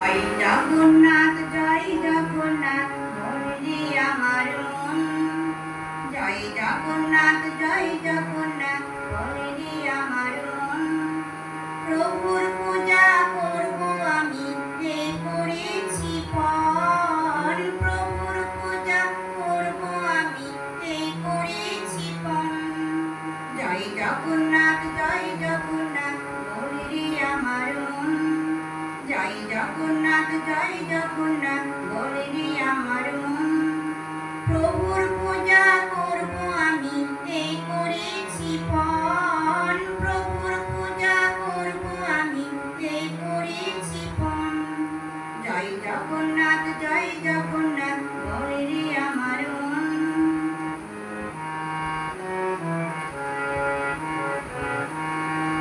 জয় জগন্নাথ জয় জগন্নাথ বলরে আমার মন। জয় জগন্নাথ জয় জগন্নাথ বলরে আমার মন। প্রভুর পূজা করব আমি হে করেছি পণ। প্রভুর পূজা করব আমি হে করেছি পণ। জয় জগন্নাথ বলরে আমার মন। জয় জগন্নাথ বলরে আমার মন। প্রভুর পূজা করব আমি হে করেছি পণ। প্রভুর পূজা করব আমি হে করেছি পণ। জয় জগন্নাথ বলরে আমার মন।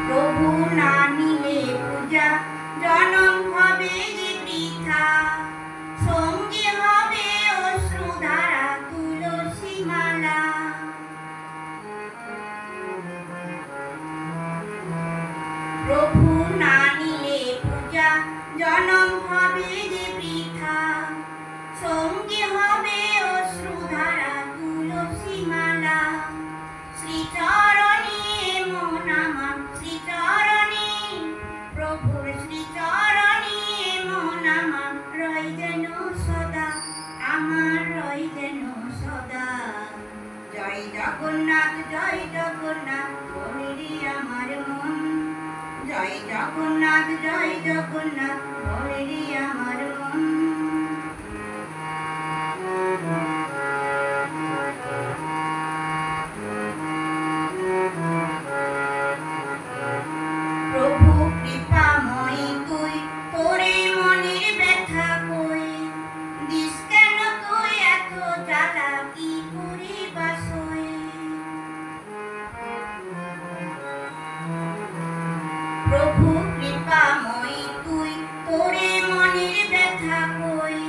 প্রভু না নিলে পূজা জনম হবে যে বৃথা। সঙ্গে হবে অশ্রুধারা তুলসী মালা। প্রভু না নিলে পূজা জনম হবে যে বৃথা। সঙ্গে হবে অশ্রুধারা তুলসী মালা। শ্রীচরণে মন আমার শ্রীচরণে। প্রভুর শ্রীচরণে মন আমার রয় যেন সদা। আমার রয় যেন সদা। জয় জগন্নাথ বলরে আমার মন। জয় জগন্নাথ বলরে আমার মন। প্রভু কৃপাময় তুই, তোরে মনের ব্যথা কই। দিস কেন তুই এত জ্বালা, কি করে বাসই। প্রভু কৃপাময় তুই, তোরে মনের ব্যথা কই।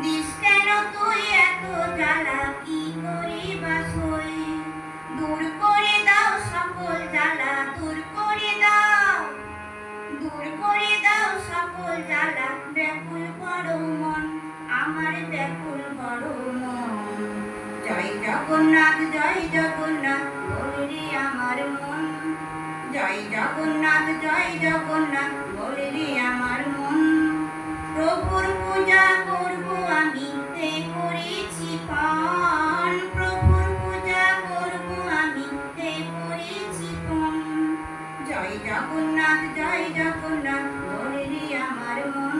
দিস কেন তুই এত জ্বালা, কি করে বাসই। দূর করে দাও সকল জ্বালা, দূর করে দাও। দূর করে দাও সকল জ্বালা, ব্যাকুল বড় মন, আমার ব্যাকুল বড় মন। জয় জগন্নাথ বলরে আমার মন। জয় জগন্নাথ বলরে আমার মন। প্রভুর পূজা করব আমি হে করেছি পণ। প্রভুর পূজা করব আমি হে করেছি পণ। জয় জগন্নাথ বলরে আমার মন।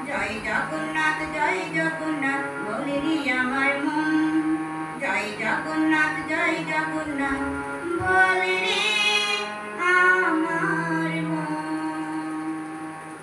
জয় জগন্নাথ বলরে আমার মন। জয় জগন্নাথ বলরে